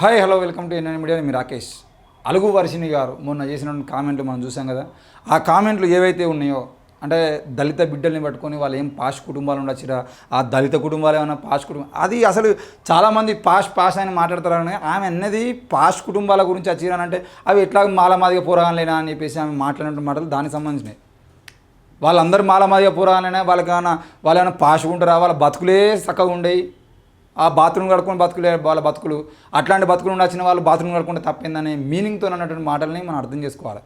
Hi hello welcome to NN media. మీ రాకేష్. అలుగు వర్షిణి గారు మొన్న చేసిన కామెంట్లు మనం చూసాం కదా. ఆ కామెంట్లు ఏవైతే ఉన్నాయో అంటే దళిత బిడ్డల్ని పట్టుకొని వాళ్ళు ఏం పాష్ కుటుంబాలు ఉండొచ్చిరా, ఆ దళిత కుటుంబాలు ఏమైనా పాష్ కుటుంబం, అది అసలు చాలామంది పాష్ అని మాట్లాడతారని ఆమె అన్నది పాష్ కుటుంబాల గురించి వచ్చిరానంటే అవి ఎట్లా మాలమాదిగా పోరాగాలేనా అని చెప్పేసి ఆమె మాట్లాడిన మాటలు దానికి సంబంధించినవి. వాళ్ళందరూ మాలమాదిగా పోరాగాలనే వాళ్ళు ఏమైనా పాష్ ఉంటారా, వాళ్ళ బతుకులే చక్కగా ఉండేవి. ఆ బాత్రూమ్ కడుక్కొని బతుకులే వాళ్ళ బతుకులు, అట్లాంటి బతుకులు వచ్చిన వాళ్ళు బాత్రూమ్ కడుక్కుంటే తప్పిందనే మీనింగ్తో అన్నటువంటి మాటలని మనం అర్థం చేసుకోవాలి.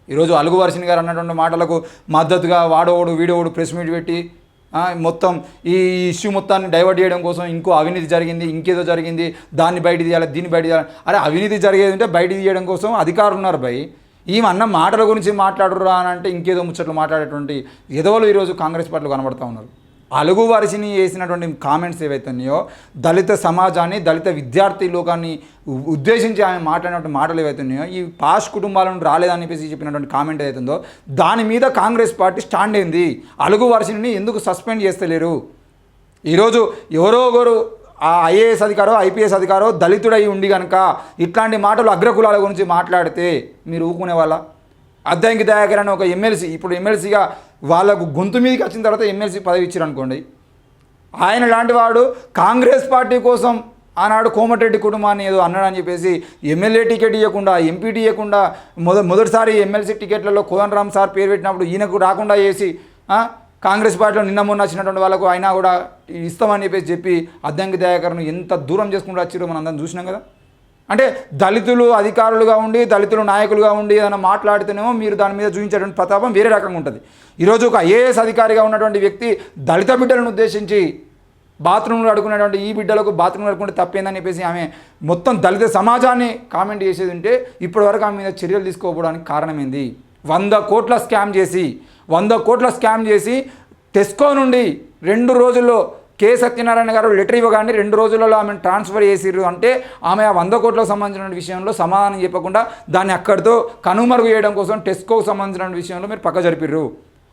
ఈరోజు అలుగు వర్షిణి గారు అన్నటువంటి మాటలకు మద్దతుగా వాడోడు వీడోడు ప్రెస్ మీట్ పెట్టి మొత్తం ఈ ఇష్యూ మొత్తాన్ని డైవర్ట్ చేయడం కోసం ఇంకో అవినీతి జరిగింది, ఇంకేదో జరిగింది, దాన్ని బయట తీయాలి, దీన్ని బయట తీయాలి. అరే అవినీతి జరిగేది ఉంటే బయట తీయడం కోసం అధికారులు ఉన్నారు భయ్. ఈమె అన్న మాటల గురించి మాట్లాడరు అని అంటే ఇంకేదో ముచ్చట్లు మాట్లాడేటువంటి ఎదవలు ఈరోజు కాంగ్రెస్ పార్టీలు కనబడుతూ ఉన్నారు. అలుగు వర్షిణి చేసినటువంటి కామెంట్స్ ఏవైతే ఉన్నాయో దళిత సమాజాన్ని, దళిత విద్యార్థి లోకాన్ని ఉద్దేశించి ఆమె మాట్లాడినటువంటి మాటలు ఏవైతే ఉన్నాయో ఈ పాష్ కుటుంబాల నుండి రాలేదని చెప్పేసి చెప్పినటువంటి కామెంట్ ఏదైతుందో దాని మీద కాంగ్రెస్ పార్టీ స్టాండ్ అయింది. అలుగు వర్షిణిని ఎందుకు సస్పెండ్ చేస్తలేరు? ఈరోజు ఎవరో ఒకరు ఆ ఐఏఎస్ అధికారో ఐపీఎస్ అధికారో దళితుడై ఉండి కనుక ఇట్లాంటి మాటలు అగ్రకులాల గురించి మాట్లాడితే మీరు ఊకునే వాళ్ళ? అద్దంకి దయాకర్ అని ఒక ఎమ్మెల్సీ, ఇప్పుడు ఎమ్మెల్సీగా వాళ్ళకు గొంతు మీదకి వచ్చిన తర్వాత ఎమ్మెల్సీ పదవి ఇచ్చారు అనుకోండి. ఆయన లాంటి వాడు కాంగ్రెస్ పార్టీ కోసం ఆనాడు కోమటిరెడ్డి కుటుంబాన్ని ఏదో అన్నాడని చెప్పేసి ఎమ్మెల్యే టికెట్ ఇవ్వకుండా, ఎంపీ ఇవ్వకుండా, మొదటిసారి ఎమ్మెల్సీ టికెట్లలో కోదండరామ్ సార్ పేరు పెట్టినప్పుడు ఈయనకు రాకుండా చేసి కాంగ్రెస్ పార్టీలో నిన్న మొన్న వచ్చినటువంటి వాళ్ళకు అయినా కూడా ఇస్తామని చెప్పి అద్దంకి దయాకర్ను ఎంత దూరం చేసుకుంటూ వచ్చారో మనం అందరం చూసినాం కదా. అంటే దళితులు అధికారులుగా ఉండి, దళితులు నాయకులుగా ఉండి ఏదైనా మాట్లాడితేనేమో మీరు దాని మీద చూపించేటువంటి ప్రతాపం వేరే రకంగా ఉంటుంది. ఈరోజు ఒక ఐఏఎస్ అధికారిగా ఉన్నటువంటి వ్యక్తి దళిత బిడ్డలను ఉద్దేశించి బాత్రూమ్లు అడుగునేటువంటి ఈ బిడ్డలకు బాత్రూమ్లు అడుగుంటే తప్పేందని చెప్పేసి ఆమె మొత్తం దళిత సమాజాన్ని కామెంట్ చేసేది ఉంటే ఇప్పటివరకు ఆమె మీద చర్యలు తీసుకోకపోవడానికి కారణమైంది. 100 కోట్ల స్కామ్ చేసి టెస్కో నుండి 2 రోజుల్లో కె సత్యనారాయణ గారు లెటర్ ఇవ్వగానే 2 రోజులలో ఆమెను ట్రాన్స్ఫర్ చేసిర్రు అంటే ఆమె ఆ 100 కోట్లకు సంబంధించిన విషయంలో సమాధానం చెప్పకుండా దాన్ని అక్కడితో కనుమరుగు చేయడం కోసం టెస్కోకు సంబంధించిన విషయంలో మీరు పక్క జరిపిర్రు.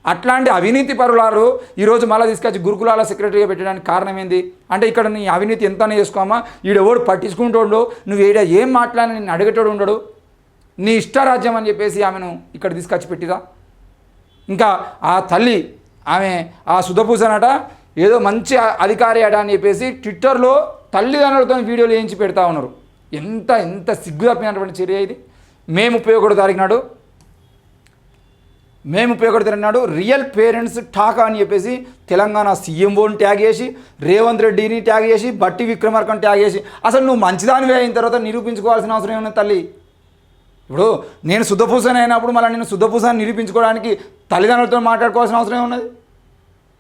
అట్లాంటి అవినీతి పరులారు ఈరోజు మళ్ళీ తీసుకొచ్చి గురుకులాల సెక్రటరీగా పెట్టడానికి కారణం ఏంది అంటే ఇక్కడ నీ అవినీతి ఎంతనే చేసుకోమా, ఈడెవడు పట్టించుకుంటోడు, నువ్వు ఈడ ఏం మాట్లాడిన నిన్ను అడిగేటోడు ఉండడు, నీ ఇష్టరాజ్యం అని చెప్పేసి ఆమెను ఇక్కడ తీసుకొచ్చి పెట్టిరా. ఇంకా ఆ తల్లి ఆమె ఆ సుధపూసనట ఏదో మంచి అధికారి అట అని చెప్పేసి ట్విట్టర్లో తల్లిదండ్రులతో వీడియోలు వేయించి పెడతా ఉన్నారు. ఎంత సిగ్గు తప్పినటువంటి చర్య ఇది. మే 31 తారీఖు నాడు రియల్ పేరెంట్స్ ఠాకా అని చెప్పేసి తెలంగాణ సీఎంఓని ట్యాగ్ చేసి, రేవంత్ రెడ్డిని ట్యాగ్ చేసి, బట్టి విక్రమార్కని ట్యాగ్ చేసి అసలు నువ్వు మంచిదానివే అయిన తర్వాత నిరూపించుకోవాల్సిన అవసరం ఏమన్నా తల్లి? ఇప్పుడు నేను శుద్ధపూసని అయినప్పుడు మళ్ళీ నేను శుద్ధపూసాన్ని నిరూపించుకోవడానికి తల్లిదండ్రులతో మాట్లాడుకోవాల్సిన అవసరం ఏమున్నది?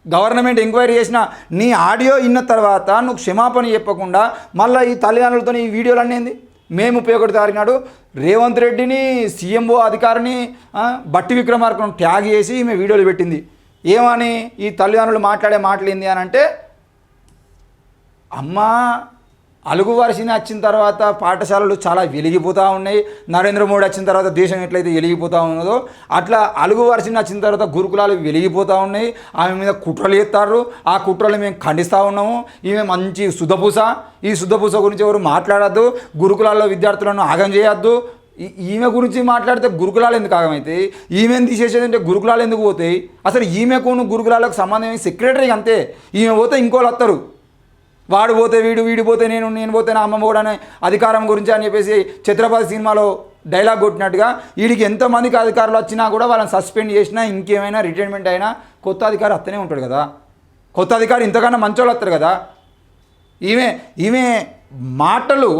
గవర్నమెంట్ ఎంక్వైరీ చేసిన నీ ఆడియో విన్న తర్వాత నువ్వు క్షమాపణ చెప్పకుండా మళ్ళీ ఈ తల్లిదండ్రులతో ఈ వీడియోలు అన్నీ మే 31 తారీఖు నాడు రేవంత్ రెడ్డిని సీఎంఓ అధికారిని బట్టి విక్రమార్కను ట్యాగ్ చేసి ఈమె వీడియోలు పెట్టింది. ఏమని ఈ తల్లిదండ్రులు మాట్లాడే మాటలు ఏంది అని అంటే, అమ్మా అలుగు వర్షిణి వచ్చిన తర్వాత పాఠశాలలు చాలా వెలిగిపోతూ ఉన్నాయి, నరేంద్ర మోడీ వచ్చిన తర్వాత దేశం ఎట్లయితే వెలిగిపోతూ ఉన్నదో అట్లా అలుగు వర్షిణి వచ్చిన తర్వాత గురుకులాలు వెలిగిపోతూ ఉన్నాయి, ఆమె మీద కుట్రలు ఎత్తారు, ఆ కుట్రలు మేము ఖండిస్తూ ఉన్నాము, ఈమె మంచి శుద్ధపూస, ఈ శుద్ధపూస గురించి ఎవరు మాట్లాడద్దు, గురుకులాల్లో విద్యార్థులను ఆగం చేయొద్దు. ఈమె గురించి మాట్లాడితే గురుకులాలు ఎందుకు ఆగమవుతాయి, ఈమెను తీసేసేది అంటే గురుకులాలు ఎందుకు పోతాయి? అసలు ఈమెకు గురుకులాలకు సంబంధం సెక్రటరీ అంతే, ఈమె పోతే ఇంకోళ్ళు వస్తారు, వాడు పోతే వీడు పోతే నేను పోతే నా అమ్మ కూడా అనే అధికారం గురించి అని చెప్పేసి ఛత్రపతి సినిమాలో డైలాగ్ కొట్టినట్టుగా వీడికి ఎంతమందికి అధికారులు వచ్చినా కూడా వాళ్ళని సస్పెండ్ చేసినా ఇంకేమైనా రిటైర్మెంట్ అయినా కొత్త అధికారి అత్తనే ఉంటాడు కదా. కొత్త అధికారి ఇంతకన్నా మంచోళ్ళు వస్తారు కదా. ఈమె మాటలు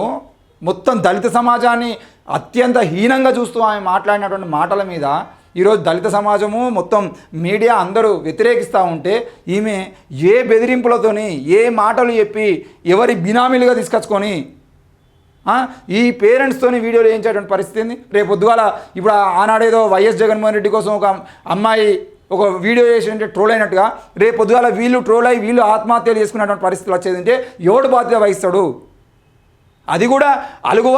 మొత్తం దళిత సమాజాన్ని అత్యంత హీనంగా చూస్తూ ఆమె మాట్లాడినటువంటి మాటల మీద ఈరోజు దళిత సమాజము మొత్తం మీడియా అందరూ వ్యతిరేకిస్తూ ఉంటే ఈమె ఏ బెదిరింపులతోని ఏ మాటలు చెప్పి ఎవరి బినామీలుగా తీసుకొచ్చుకొని ఈ పేరెంట్స్తోని వీడియోలు వేయించేటువంటి పరిస్థితి ఉంది. రేపు పొద్దుగాల ఇప్పుడు ఆనాడేదో వైఎస్ జగన్మోహన్ రెడ్డి కోసం ఒక అమ్మాయి ఒక వీడియో చేసి ట్రోల్ అయినట్టుగా రేపు పొద్దుగాల వీళ్ళు ట్రోల్ అయ్యి వీళ్ళు ఆత్మహత్యలు చేసుకునేటువంటి పరిస్థితులు వచ్చేది అంటే ఎవడు బాధ్యత వహిస్తాడు? అది కూడా అలుగు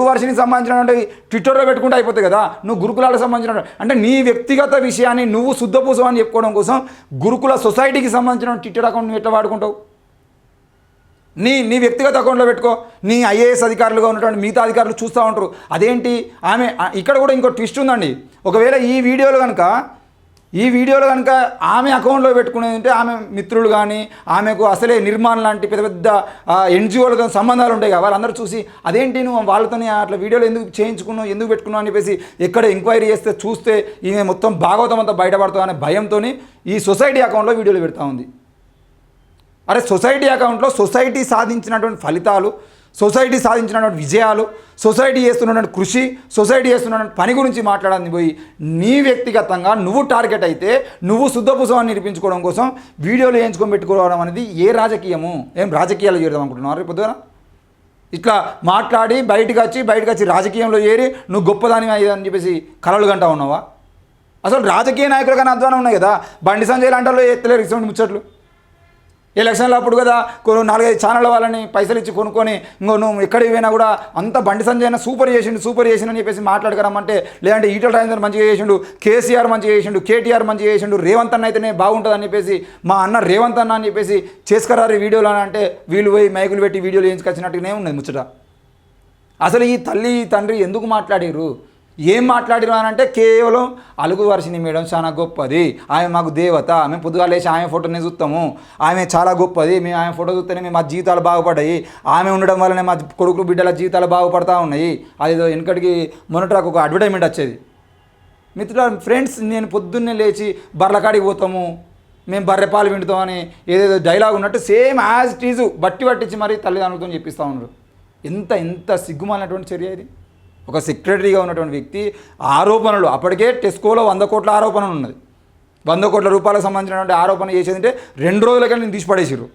వర్షిణికి సంబంధించినటువంటి ట్విట్టర్లో పెట్టుకుంటే అయిపోతుంది కదా. నువ్వు గురుకులాలకు సంబంధించిన అంటే నీ వ్యక్తిగత విషయాన్ని నువ్వు శుద్ధపూసం అని చెప్పుకోవడం కోసం గురుకుల సొసైటీకి సంబంధించిన ట్విట్టర్ అకౌంట్ నువ్వు ఎట్లా వాడుకుంటావు? నీ వ్యక్తిగత అకౌంట్లో పెట్టుకో. నీ ఐఏఎస్ అధికారులుగా ఉన్నటువంటి మిగతా అధికారులు చూస్తూ ఉంటారు. అదేంటి ఆమె ఇక్కడ కూడా ఇంకో ట్విస్ట్ ఉందండి. ఒకవేళ ఈ వీడియోలు కనుక ఆమె అకౌంట్లో పెట్టుకునేది ఉంటే ఆమె మిత్రులు కానీ ఆమెకు అసలే నిర్మాణం లాంటి పెద్ద పెద్ద ఎన్జిఓలతో సంబంధాలు ఉంటాయి కదా, వాళ్ళందరూ చూసి అదేంటి నువ్వు వాళ్ళతోనే అట్లా వీడియోలు ఎందుకు చేయించుకున్నావు, ఎందుకు పెట్టుకున్నావు అని చెప్పేసి ఎక్కడ ఎంక్వైరీ చేస్తే చూస్తే ఈమె మొత్తం భాగవతం అంతా బయటపడుతుంది అనే భయంతో ఈ సొసైటీ అకౌంట్లో వీడియోలు పెడతా ఉంది. అరే సొసైటీ అకౌంట్లో సొసైటీ సాధించినటువంటి ఫలితాలు, సొసైటీ సాధించినటువంటి విజయాలు, సొసైటీ చేస్తున్నటువంటి కృషి, సొసైటీ చేస్తున్నటువంటి పని గురించి మాట్లాడాలని పోయి నీ వ్యక్తిగతంగా నువ్వు టార్గెట్ అయితే నువ్వు శుద్ధపుసవాన్ని నిరూపించుకోవడం కోసం వీడియోలు వేయించుకొని పెట్టుకోవడం అనేది ఏ రాజకీయము? ఏం రాజకీయాలు చేద్దాం అనుకుంటున్నావు రేపు పొద్దున? ఇట్లా మాట్లాడి బయటకు వచ్చి రాజకీయంలో చేరి నువ్వు గొప్పదాని అని చెప్పేసి కలలు గంటా ఉన్నావా? అసలు రాజకీయ నాయకులు కానీ అధ్వానం ఉన్నాయి కదా. బండి సంజయ్ లాంటి ఎత్తలేరు ఇటువంటి ముచ్చట్లు. ఎలక్షన్లో అప్పుడు కదా 4-5 ఛానళ్ళ వాళ్ళని పైసలు ఇచ్చి కొనుక్కొని ఇంకో నువ్వు ఎక్కడికి పోయినా కూడా అంత బండి సంజయ్ అయినా సూపర్ చేసిండు అని చెప్పేసి మాట్లాడగలమంటే, లేదంటే ఈటల రాజేందర్ మంచిగా చేసిండు, కేసీఆర్ మంచిగా చేసిండు, కేటీఆర్ మంచిగా చేసిండు, రేవంత్ అన్న అయితేనే బాగుంటుందని చెప్పేసి మా అన్న రేవంత్ అన్న అని చెప్పేసి చేసుకురారు వీడియోలు అని అంటే వీళ్ళు పోయి మైకులు పెట్టి వీడియోలు వేయించుకొచ్చినట్టుగానే ఉన్నది ముచ్చట. అసలు ఈ తల్లి తండ్రి ఎందుకు మాట్లాడారు? ఏం మాట్లాడిరు అని అంటే కేవలం అలుగు వర్షిణి మేడం చాలా గొప్పది, ఆమె మాకు దేవత, మేము పొద్దుగా లేచి ఆమె ఫోటోని చూస్తాము, ఆమె చాలా గొప్పది, మేము ఆమె ఫోటో చూస్తేనే మేము మా జీవితాలు బాగుపడ్డాయి, ఆమె ఉండడం వల్లనే మా కొడుకు బిడ్డల జీవితాలు బాగుపడతా ఉన్నాయి. అదేదో వెనకటికి మొన్నటికి ఒక అడ్వర్టైజ్మెంట్ వచ్చేది. మిత్రుల ఫ్రెండ్స్, నేను పొద్దున్నే లేచి బర్రెకాడికి పోతాము, మేము బర్రెపాలు వింటుతామని ఏదేదో డైలాగ్ ఉన్నట్టు సేమ్ యాజ్ ఇట్ ఈజ్ బట్టి పట్టించి మరీ తల్లిదండ్రులతో చెప్పిస్తూ ఉన్నారు. ఎంత సిగ్గుమాలినటువంటి చర్య ఇది. ఒక సెక్రటరీగా ఉన్నటువంటి వ్యక్తి ఆరోపణలు, అప్పటికే టెస్కోలో 100 కోట్ల ఆరోపణలు ఉన్నది, 100 కోట్ల రూపాయలకు సంబంధించినటువంటి ఆరోపణ చేసేదంటే 2 రోజులకే నేను తీసి పడేసిర్రు.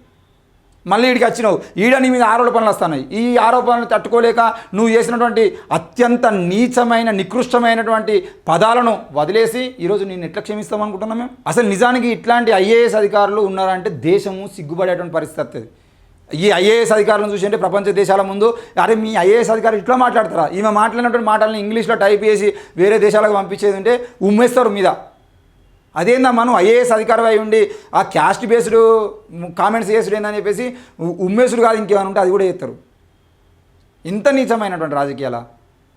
మళ్ళీ ఈడికి వచ్చినావు, నీ మీద ఆరోపణలు వస్తున్నాయి. ఈ ఆరోపణలు తట్టుకోలేక నువ్వు చేసినటువంటి అత్యంత నీచమైన నికృష్టమైనటువంటి పదాలను వదిలేసి ఈరోజు నేను ఎట్లా క్షమిస్తాం అనుకుంటున్నాం మేము? అసలు నిజానికి ఇట్లాంటి ఐఏఎస్ అధికారులు ఉన్నారంటే దేశము సిగ్గుపడేటువంటి పరిస్థితి వస్తుంది. ఈ ఐఏఎస్ అధికారులను చూసి ప్రపంచ దేశాల ముందు అరే మీ ఐఏఎస్ అధికారులు ఇట్లా మాట్లాడతారా, ఈమె మాట్లాడినటువంటి మాటలను ఇంగ్లీష్లో టైప్ చేసి వేరే దేశాలకు పంపించేది ఉంటే ఉమ్మేస్తారు మీద. అదేందమ్మా నువ్వు ఐఏఎస్ అధికారి అయి ఉండి ఆ క్యాస్ట్ బేస్డ్ కామెంట్స్ చేసుడు ఏందని చెప్పేసి ఉమ్మేసుడు కాదు ఇంకేమైనా ఉంటే అది కూడా చేస్తారు. ఇంత నీచమైనటువంటి రాజకీయాల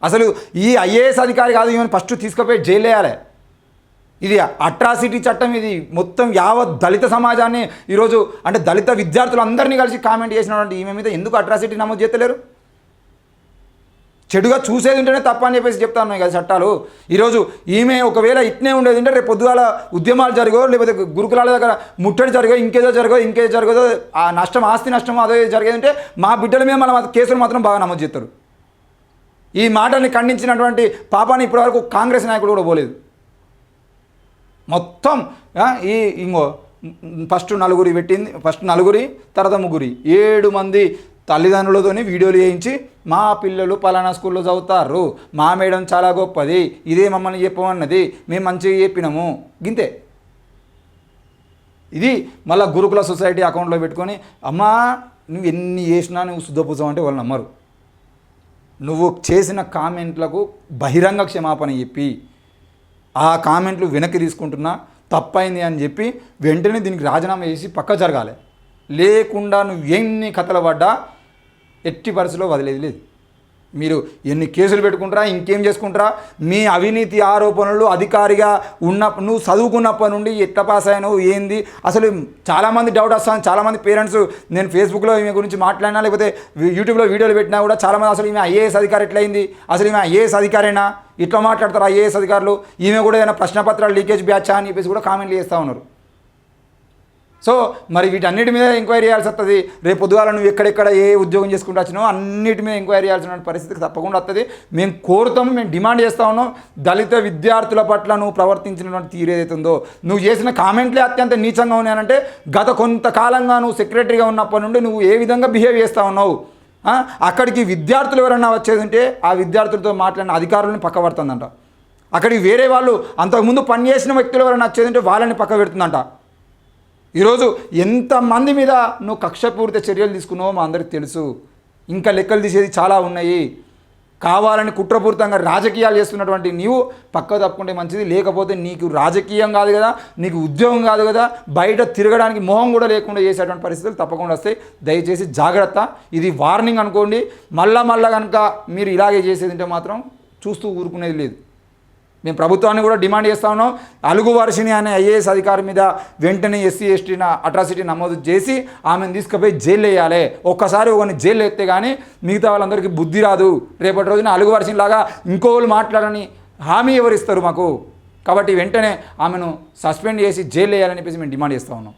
అసలు ఈ ఐఏఎస్ అధికారి కాదు, ఈమెను ఫస్ట్ తీసుకుపోయి జైలు వేయాలి. ఇది అట్రాసిటీ చట్టం, ఇది మొత్తం యావత్ దళిత సమాజాన్ని ఈరోజు అంటే దళిత విద్యార్థులు అందరినీ కలిసి కామెంట్ చేసినటువంటి ఈమె మీద ఎందుకు అట్రాసిటీ నమోదు చేస్తలేరు? చెడుగా చూసేది ఉంటేనే తప్ప అని చెప్పేసి చెప్తా ఉన్నాయి కదా చట్టాలు. ఈరోజు ఈమె ఒకవేళ ఇట్నే ఉండేది అంటే రేపు పొద్దుగాల ఉద్యమాలు జరిగో, లేకపోతే గురుకులాల దగ్గర ముట్టడి జరిగో, ఇంకేదో జరగదో ఆ నష్టం, ఆస్తి నష్టం అదే జరిగేది అంటే మా బిడ్డల మీద మన కేసులు మాత్రం బాగా నమోదు చేస్తారు. ఈ మాటల్ని ఖండించినటువంటి పాపాన్ని ఇప్పటివరకు కాంగ్రెస్ నాయకుడు కూడా పోలేదు. మొత్తం ఇంకో ఫస్ట్ నలుగురి తర్వాత ముగ్గురి 7 మంది తల్లిదండ్రులతోని వీడియోలు వేయించి మా పిల్లలు పలానా స్కూల్లో చదువుతారు, మా మేడం చాలా గొప్పది, ఇదే మమ్మల్ని చెప్పమన్నది, మేము మంచిగా చెప్పినాము, గింతే. ఇది మళ్ళీ గురుకుల సొసైటీ అకౌంట్లో పెట్టుకొని అమ్మా నువ్వు ఎన్ని చేసినా నువ్వు శుద్ధపూసం అంటే వాళ్ళు నమ్మరు. నువ్వు చేసిన కామెంట్లకు బహిరంగ క్షమాపణ చెప్పి ఆ కామెంట్లు వెనక్కి తీసుకుంటున్నా, తప్పైంది అని చెప్పి వెంటనే దీనికి రాజీనామా చేసి పక్క జరగాలి. లేకుండా నువ్వు ఎన్ని కథలు పడ్డా ఎట్టి పరిస్థితిలో వదిలేది లేదు. మీరు ఎన్ని కేసులు పెట్టుకుంటారా, ఇంకేం చేసుకుంటారా, మీ అవినీతి ఆరోపణలు అధికారిగా నువ్వు చదువుకున్నప్పటి నుండి ఎట్లా పాస్ అయినావు ఏంది అసలు చాలామంది డౌట్ వస్తాను. చాలామంది పేరెంట్స్ నేను ఫేస్బుక్లో ఈమె గురించి మాట్లాడినా లేకపోతే యూట్యూబ్లో వీడియోలు పెట్టినా కూడా చాలామంది అసలు ఈమె ఐఏఎస్ అధికారి ఎట్లయింది, అసలు ఈమె ఐఏఎస్ అధికారేనా, ఇట్లా మాట్లాడతారు ఐఏఎస్ అధికారులు, ఈమె కూడా ఏదైనా ప్రశ్నపత్రాలు లీకేజ్ బ్యాచా అని చెప్పేసి కూడా కామెంట్లు చేస్తూ ఉన్నారు. సో మరి వీటన్నిటి మీద ఎంక్వైరీ చేయాల్సి వస్తుంది. రేపు పొద్దుగాల నువ్వు ఎక్కడెక్కడ ఏ ఉద్యోగం చేసుకుంటూ వచ్చినావు అన్నిటి మీద ఎంక్వైరీ చేయాల్సిన పరిస్థితి తప్పకుండా వస్తుంది. మేము కోరుతాము, మేము డిమాండ్ చేస్తూ ఉన్నాం. దళిత విద్యార్థుల పట్ల నువ్వు ప్రవర్తించినటువంటి తీరు ఏదైతే ఉందో, నువ్వు చేసిన కామెంట్లే అత్యంత నీచంగా ఉన్నాయంటే గత కొంతకాలంగా నువ్వు సెక్రటరీగా ఉన్నప్పటి నుండి నువ్వు ఏ విధంగా బిహేవ్ చేస్తూ ఉన్నావు. అక్కడికి విద్యార్థులు ఎవరన్నా వచ్చేది ఉంటే ఆ విద్యార్థులతో మాట్లాడిన అధికారులను పక్క పడుతుందంట. అక్కడికి వేరే వాళ్ళు అంతకుముందు పనిచేసిన వ్యక్తులు ఎవరైనా వచ్చేది ఉంటే వాళ్ళని పక్క పెడుతుందంట. ఈరోజు ఎంతమంది మీద నువ్వు కక్షపూరిత చర్యలు తీసుకున్నావో మా అందరికి తెలుసు. ఇంకా లెక్కలు తీసేది చాలా ఉన్నాయి. కావాలని కుట్రపూరితంగా రాజకీయాలు చేస్తున్నటువంటి నీవు పక్క తప్పుకుంటే మంచిది. లేకపోతే నీకు రాజకీయం కాదు కదా, నీకు ఉద్యోగం కాదు కదా, బయట తిరగడానికి మొహం కూడా లేకుండా చేసేటువంటి పరిస్థితులు తప్పకుండా వస్తాయి. దయచేసి జాగ్రత్త. ఇది వార్నింగ్ అనుకోండి. మళ్ళా కనుక మీరు ఇలాగే చేసేది ఉంటే మాత్రం చూస్తూ ఊరుకునేది లేదు. మేము ప్రభుత్వాన్ని కూడా డిమాండ్ చేస్తా ఉన్నాం. అలుగు వర్షిణి అనే ఐఏఎస్ అధికారి మీద వెంటనే ఎస్సీ ఎస్టీ అట్రాసిటీ నమోదు చేసి ఆమెను తీసుకుపోయి జైలు వేయాలి. ఒక్కసారి ఒకరిని జైలు ఎత్తే కానీ మిగతా వాళ్ళందరికీ బుద్ధి రాదు. రేపటి రోజున అలుగు వర్షిణి లాగా ఇంకోళ్ళు మాట్లాడని హామీ ఎవరిస్తారు మాకు? కాబట్టి వెంటనే ఆమెను సస్పెండ్ చేసి జైలు వేయాలని చెప్పేసి మేము డిమాండ్ చేస్తూ ఉన్నాం.